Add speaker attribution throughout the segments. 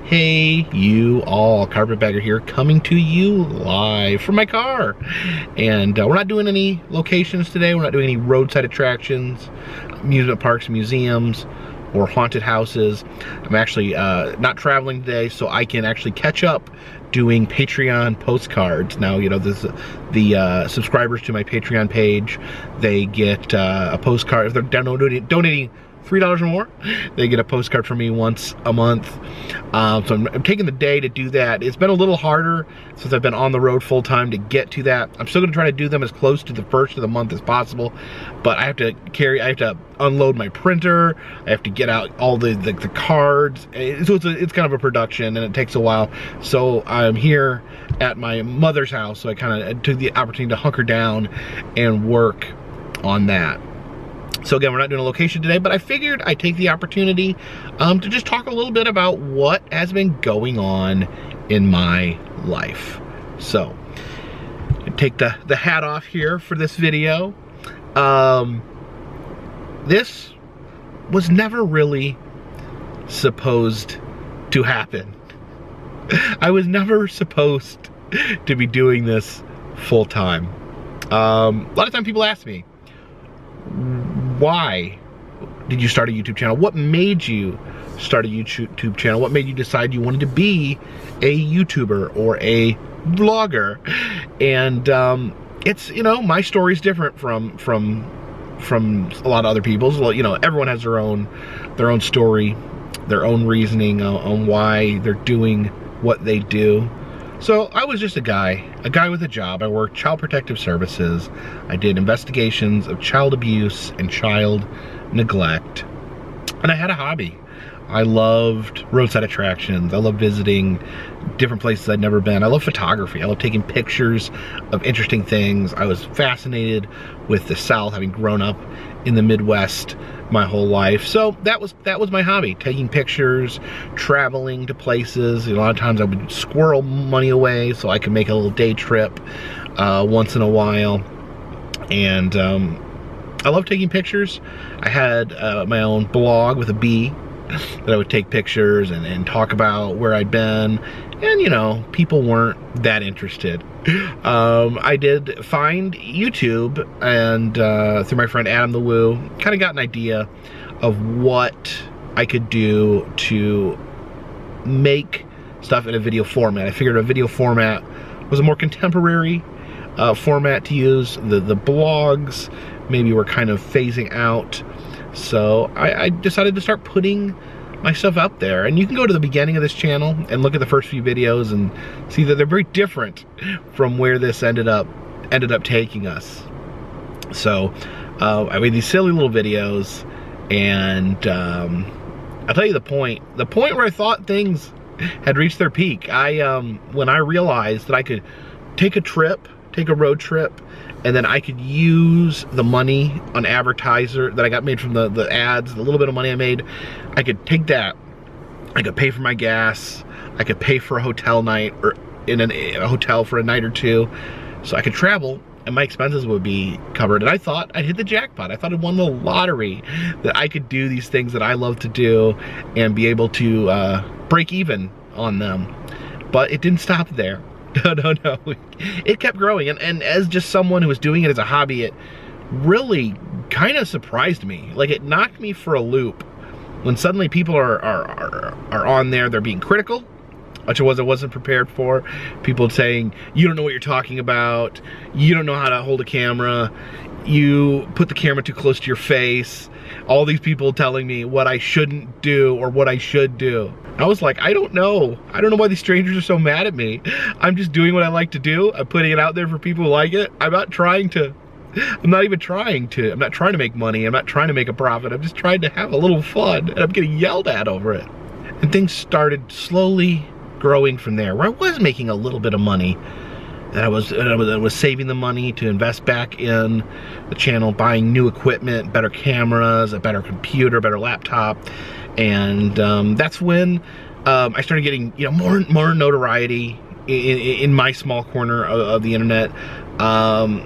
Speaker 1: Hey you all, Carpetbagger here, coming to you live from my car. And we're not doing any locations today. We're not doing any roadside attractions, amusement parks, museums, or haunted houses. I'm actually not traveling today, so I can actually catch up doing Patreon postcards. Now, you know, the subscribers to my Patreon page, they get a postcard. If they're donating $3 or more, they get a postcard from me once a month. So I'm taking the day to do that. It's been a little harder since I've been on the road full time to get to that. I'm still gonna try to do them as close to the first of the month as possible, but I have to unload my printer, I have to get out all the cards, so it's kind of a production and it takes a while. So I'm here at my mother's house, so I kind of took the opportunity to hunker down and work on that. So again, we're not doing a location today, but I figured I'd take the opportunity to just talk a little bit about what has been going on in my life. So, take the hat off here for this video. This was never really supposed to happen. I was never supposed to be doing this full time. A lot of time people ask me, why did you start a YouTube channel? What made you start a YouTube channel? What made you decide you wanted to be a YouTuber or a vlogger? And it's, you know, my story's different from a lot of other people's. Well, you know, everyone has their own story, their own reasoning on why they're doing what they do. So I was just a guy with a job. I worked Child Protective Services. I did investigations of child abuse and child neglect. And I had a hobby. I loved roadside attractions. I loved visiting different places I'd never been. I love photography. I love taking pictures of interesting things. I was fascinated with the South, having grown up in the Midwest my whole life. So that was my hobby, taking pictures, traveling to places. A lot of times I would squirrel money away so I could make a little day trip once in a while. And I love taking pictures. I had my own blog with a B that I would take pictures and talk about where I'd been. And, you know, people weren't that interested. I did find YouTube, and through my friend Adam the Woo, kind of got an idea of what I could do to make stuff in a video format. I figured a video format was a more contemporary format to use. The blogs maybe were kind of phasing out. So I decided to start putting myself out there. And you can go to the beginning of this channel and look at the first few videos and see that they're very different from where this ended up taking us. So I made these silly little videos, and I'll tell you the point where I thought things had reached their peak. When I realized that I could take a road trip, and then I could use the money on advertiser that I got made from the ads, the little bit of money I made, I could take that, I could pay for my gas, I could pay for a hotel night, or in a hotel for a night or two, so I could travel and my expenses would be covered. And I thought I'd hit the jackpot. I thought I'd won the lottery, that I could do these things that I love to do and be able to break even on them. But it didn't stop there. No. It kept growing, and as just someone who was doing it as a hobby, it really kind of surprised me. Like, it knocked me for a loop when suddenly people are on there, they're being critical, which I wasn't prepared for. People saying, you don't know what you're talking about, you don't know how to hold a camera, you put the camera too close to your face. All these people telling me what I shouldn't do or what I should do. I was like, I don't know why these strangers are so mad at me. I'm just doing what I like to do. I'm putting it out there for people who like it. I'm not trying to make money. I'm not trying to make a profit. I'm just trying to have a little fun, and I'm getting yelled at over it. And things started slowly growing from there, where I was making a little bit of money. And I was saving the money to invest back in the channel, buying new equipment, better cameras, a better computer, better laptop. And that's when I started getting, you know, more notoriety in my small corner of the internet. I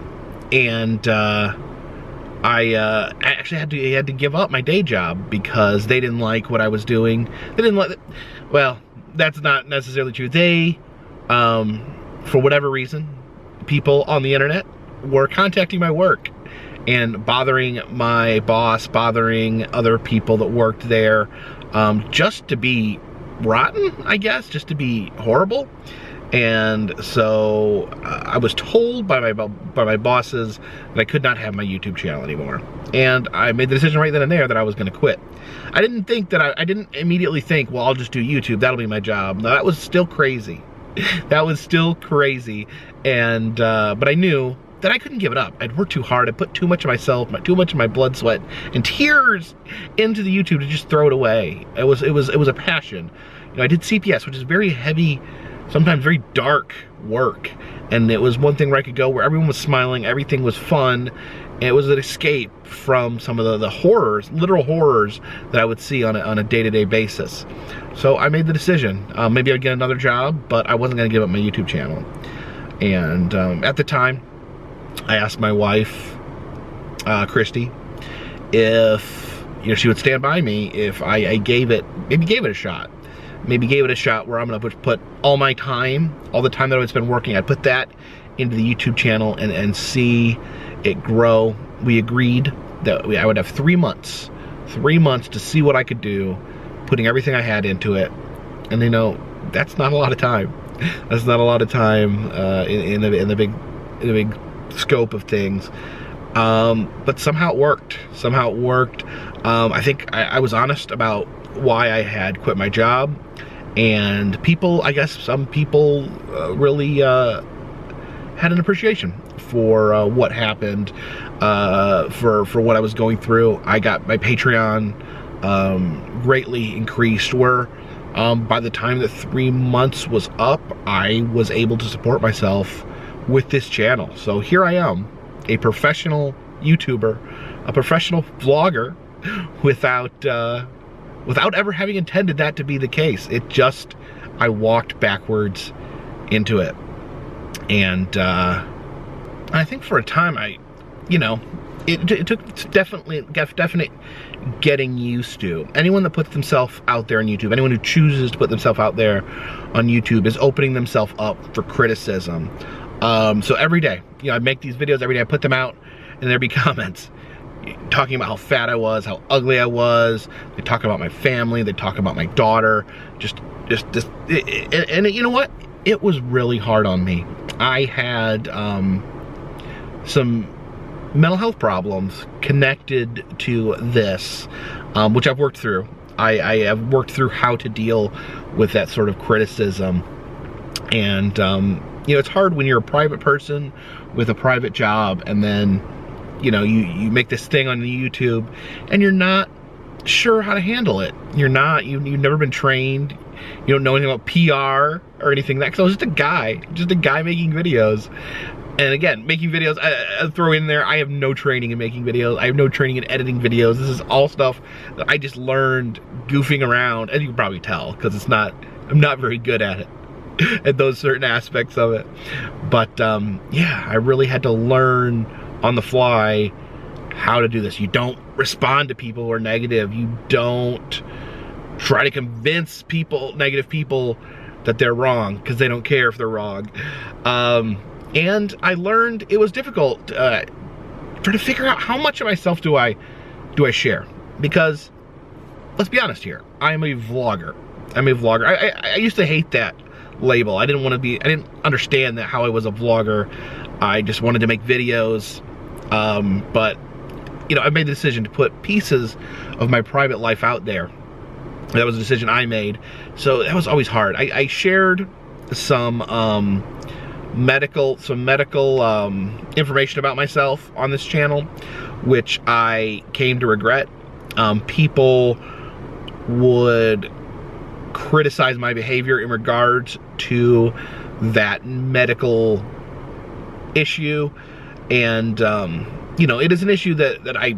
Speaker 1: actually had to give up my day job because they didn't like what I was doing. They didn't like, well, that's not necessarily true. They, for whatever reason, people on the internet were contacting my work and bothering my boss, bothering other people that worked there, just to be rotten, I guess, just to be horrible. And so I was told by my bosses that I could not have my YouTube channel anymore. And I made the decision right then and there that I was going to quit. I didn't think that I didn't immediately think, well, I'll just do YouTube. That'll be my job. No, that was still crazy. That was still crazy. And but I knew that I couldn't give it up. I'd worked too hard. I put too much of myself, too much of my blood, sweat, and tears into the YouTube to just throw it away. It was a passion. You know, I did CPS, which is very heavy, sometimes very dark work, and it was one thing where I could go where everyone was smiling, everything was fun, and it was an escape from some of the horrors, literal horrors that I would see on a day-to-day basis. So I made the decision. Maybe I'd get another job, but I wasn't going to give up my YouTube channel. And at the time, I asked my wife, Christy, if she would stand by me if I maybe gave it a shot. Maybe gave it a shot where I'm gonna put all my time, all the time that I would spend working, I'd put that into the YouTube channel and see it grow. We agreed that I would have 3 months to see what I could do, putting everything I had into it. And that's not a lot of time. That's not a lot of time in the big scope of things. But somehow it worked. I think I was honest about why I had quit my job, and people, I guess some people really had an appreciation for what happened, for what I was going through. I got my Patreon greatly increased, where by the time that 3 months was up, I was able to support myself with this channel. So here I am, a professional YouTuber, a professional vlogger, without ever having intended that to be the case. I walked backwards into it. And I think for a time it took definite getting used to. Anyone that puts themselves out there on YouTube, anyone who chooses to put themselves out there on YouTube, is opening themselves up for criticism. So every day, I make these videos every day, I put them out, and there'd be comments talking about how fat I was, how ugly I was. They talk about my family, they talk about my daughter, and you know what? It was really hard on me. I had some mental health problems connected to this, which I've worked through. I have worked through how to deal with that sort of criticism. And it's hard when you're a private person with a private job, and then you make this thing on the YouTube and you're not sure how to handle it. You've never been trained. You don't know anything about PR or anything like that. So I was just a guy making videos. And again, making videos, I throw in there, I have no training in making videos. I have no training in editing videos. This is all stuff that I just learned goofing around. And you can probably tell, because I'm not very good at it, at those certain aspects of it. But yeah, I really had to learn on the fly how to do this. You don't respond to people who are negative. You don't try to convince negative people that they're wrong, because they don't care if they're wrong. And I learned it was difficult trying to figure out how much of myself do I share, because let's be honest here, I'm a vlogger. I used to hate that label. I didn't understand that how I was a vlogger. I just wanted to make videos. But I made the decision to put pieces of my private life out there. That was a decision I made. So that was always hard. I shared some medical information about myself on this channel, which I came to regret. People would criticize my behavior in regards to that medical issue. And it is an issue that I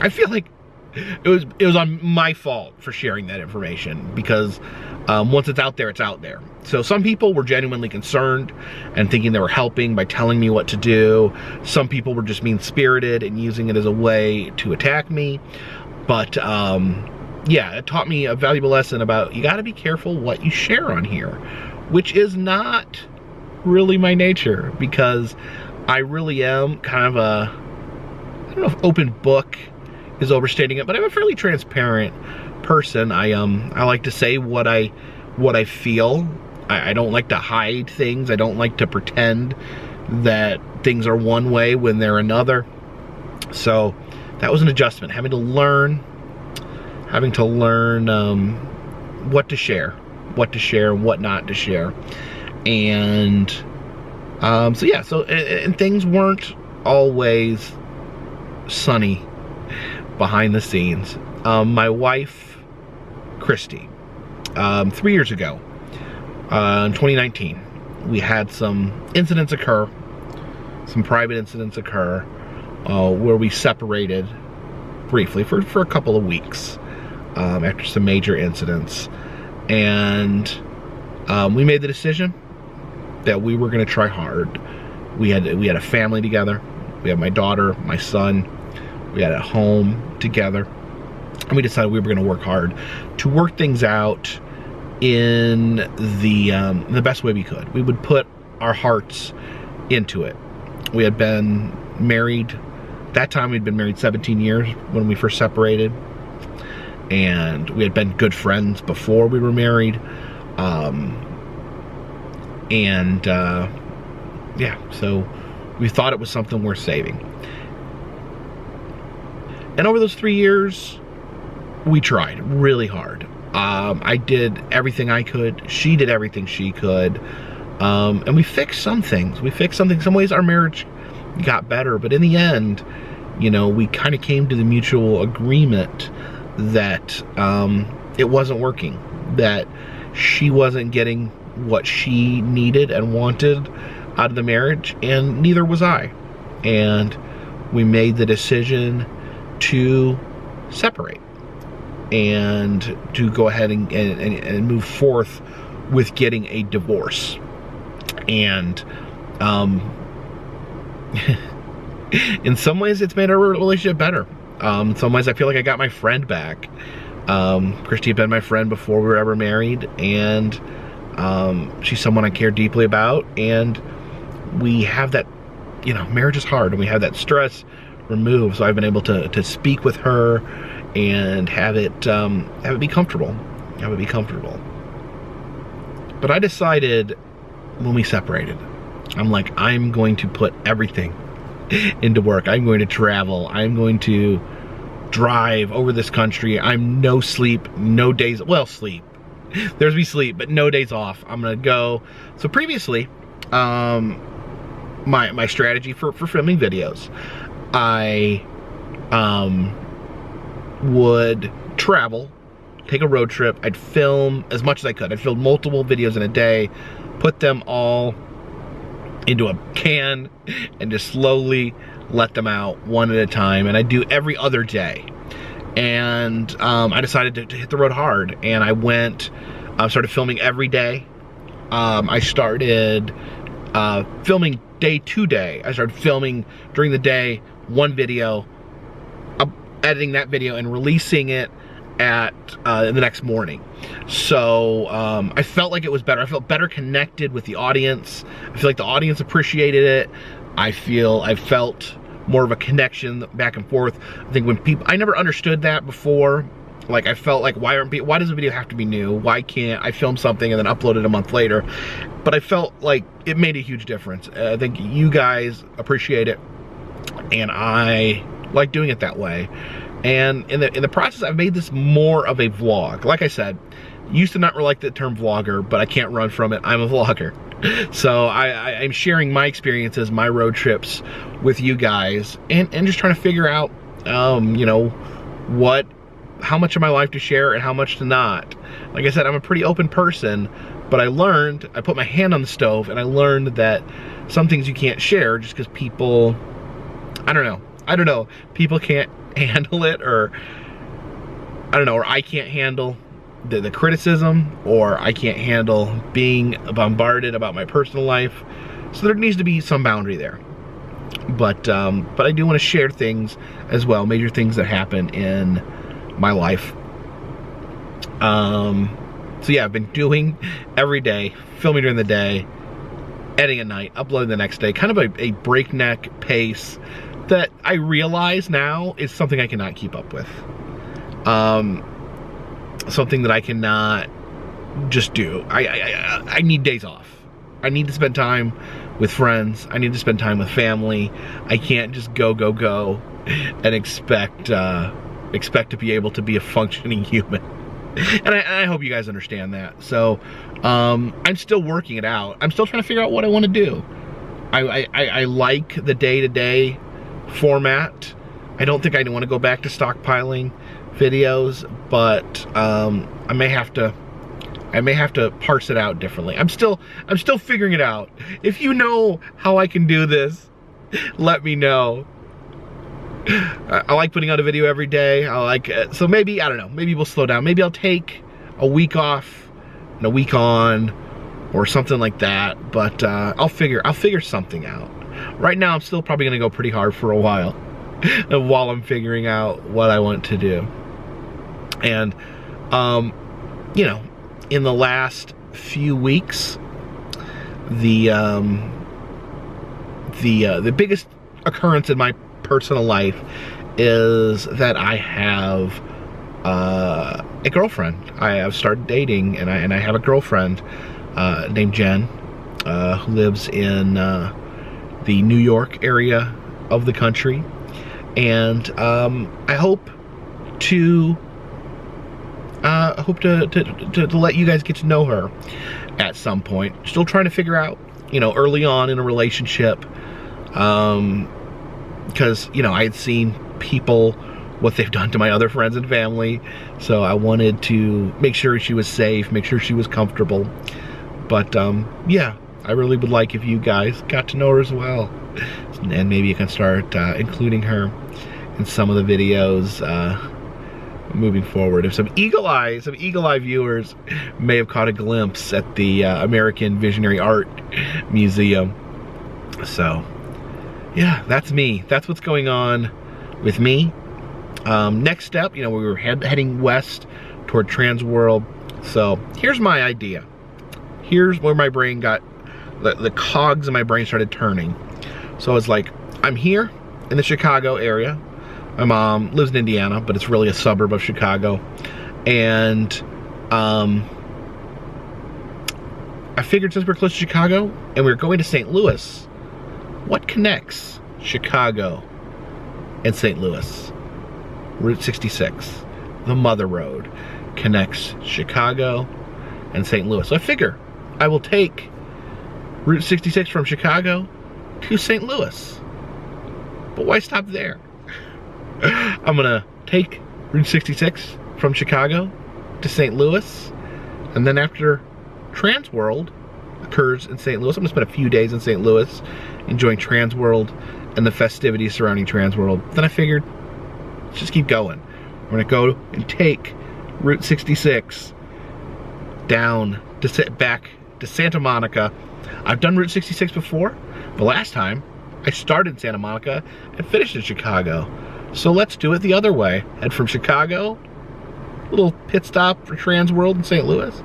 Speaker 1: feel like it was on my fault for sharing that information, because once it's out there, it's out there. So some people were genuinely concerned and thinking they were helping by telling me what to do. Some people were just mean-spirited and using it as a way to attack me. But yeah, it taught me a valuable lesson about you got to be careful what you share on here, which is not really my nature, because I really am kind of a, I don't know if open book is overstating it, but I'm a fairly transparent person. I like to say what I feel. I don't like to hide things. I don't like to pretend that things are one way when they're another. So that was an adjustment, having to learn what to share and what not to share. And so yeah, and things weren't always sunny behind the scenes. My wife, Christy, 3 years ago, in 2019, we had some incidents occur, some private incidents occur, where we separated briefly for a couple of weeks after some major incidents. And we made the decision that we were going to try hard. We had a family together. We had my daughter, my son. We had a home together. And we decided we were going to work hard to work things out in the best way we could. We would put our hearts into it. We had been married, that time we'd been married 17 years when we first separated. And we had been good friends before we were married. Yeah, so we thought it was something worth saving. And over those 3 years, we tried really hard. I did everything I could. She did everything she could. And we fixed some things. Some ways our marriage got better. But in the end, you know, we kind of came to the mutual agreement that it wasn't working. That she wasn't getting what she needed and wanted out of the marriage, and neither was I. And we made the decision to separate and to go ahead and move forth with getting a divorce. And in some ways it's made our relationship better. In some ways I feel like I got my friend back. Christy had been my friend before we were ever married, and she's someone I care deeply about, and we have that, you know, marriage is hard, and we have that stress removed, so I've been able to speak with her and have it be comfortable. But I decided when we separated, I'm like, I'm going to put everything into work. I'm going to travel. I'm going to drive over this country. I'm no sleep, no days, well, sleep. There's me sleep, but no days off. I'm gonna go. So previously, my strategy for filming videos, I would travel, take a road trip. I'd film as much as I could. I'd film multiple videos in a day, put them all into a can, and just slowly let them out one at a time. And I'd do every other day. And I decided to hit the road hard, and I went, started filming every day. I started filming day to day. I started filming during the day, one video, editing that video and releasing it at the next morning. So I felt like it was better. I felt better connected with the audience. I feel like the audience appreciated it. I felt more of a connection back and forth. I think when people, I never understood that before. Like, I felt like, why does a video have to be new? Why can't I film something and then upload it a month later? But I felt like it made a huge difference. I think you guys appreciate it, and I like doing it that way. And in the process, I've made this more of a vlog. Like I said, used to not really like the term vlogger, but I can't run from it. I'm a vlogger. So I'm sharing my experiences, my road trips with you guys, and just trying to figure out, you know, how much of my life to share and how much to not. Like I said, I'm a pretty open person, but I put my hand on the stove, and I learned that some things you can't share just because people, I don't know, people can't handle it, or I don't know, or I can't handle the criticism, or I can't handle being bombarded about my personal life. So there needs to be some boundary there. But I do want to share things as well, major things that happen in my life. So yeah, I've been doing every day, filming during the day, editing at night, uploading the next day, kind of a breakneck pace that I realize now is something I cannot keep up with. Something that I cannot just do. I need days off. I need to spend time with friends. I need to spend time with family. I can't just go and expect to be able to be a functioning human. And I hope you guys understand that. So I'm still working it out. I'm still trying to figure out what I want to do. I like the day-to-day format. I don't think I want to go back to stockpiling videos, but I may have to parse it out differently. I'm still figuring it out. If you know how I can do this, let me know. I like putting out a video every day. So maybe, I don't know, maybe we'll slow down. Maybe I'll take a week off and a week on or something like that, but I'll figure something out. Right now I'm still probably gonna go pretty hard for a while while I'm figuring out what I want to do. And you know, in the last few weeks, the biggest occurrence in my personal life is that I have a girlfriend. I have started dating, and I have a girlfriend named Jen, who lives in the New York area of the country, and I hope to let you guys get to know her at some point. Still trying to figure out, you know, early on in a relationship, because, you know, I had seen people, what they've done to my other friends and family, so I wanted to make sure she was safe, make sure she was comfortable. But yeah, I really would like if you guys got to know her as well, and maybe you can start including her in some of the videos moving forward. If some eagle eye viewers may have caught a glimpse at the American Visionary Art Museum. So yeah, that's me. That's what's going on with me. Next step, you know, we were heading west toward Transworld. So here's my idea. Here's where my brain got, the cogs in my brain started turning. So it's like, I'm here in the Chicago area. My mom lives in Indiana, but it's really a suburb of Chicago. And I figured since we're close to Chicago and we're going to St. Louis, what connects Chicago and St. Louis? Route 66, the Mother Road, connects Chicago and St. Louis. So I figure I will take Route 66 from Chicago to St. Louis. But why stop there? I'm gonna take Route 66 from Chicago to St. Louis, and then after Transworld occurs in St. Louis, I'm gonna spend a few days in St. Louis enjoying Transworld and the festivities surrounding Transworld. Then I figured, let's just keep going. We're gonna go and take Route 66 down to back to Santa Monica. I've done Route 66 before, but last time I started in Santa Monica and finished in Chicago. So let's do it the other way. Head from Chicago, a little pit stop for Transworld in St. Louis,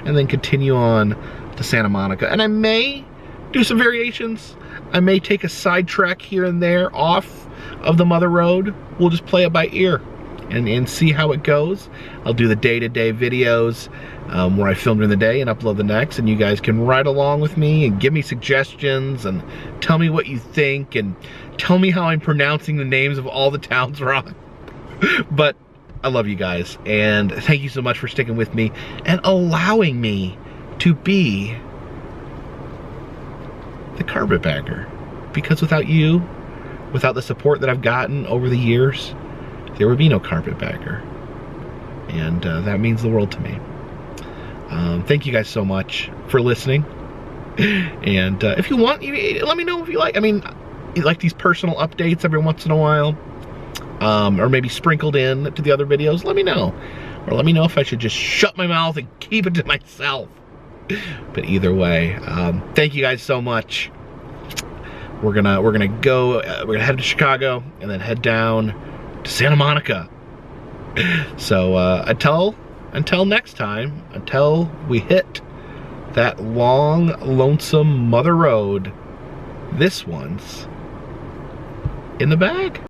Speaker 1: and then continue on to Santa Monica. And I may do some variations. I may take a sidetrack here and there off of the Mother Road. We'll just play it by ear and see how it goes. I'll do the day-to-day videos where I film during the day and upload the next, and you guys can ride along with me and give me suggestions and tell me what you think and tell me how I'm pronouncing the names of all the towns wrong. But I love you guys, and thank you so much for sticking with me and allowing me to be the Carpetbagger. Because without you, without the support that I've gotten over the years, there would be no Carpetbagger. And that means the world to me. Thank you guys so much for listening. And if you want, let me know if you like. I mean, you like these personal updates every once in a while, or maybe sprinkled in to the other videos. Let me know, or let me know if I should just shut my mouth and keep it to myself. But either way, thank you guys so much. We're gonna head to Chicago and then head down to Santa Monica. So until until next time, until we hit that long, lonesome mother road, this one's in the bag.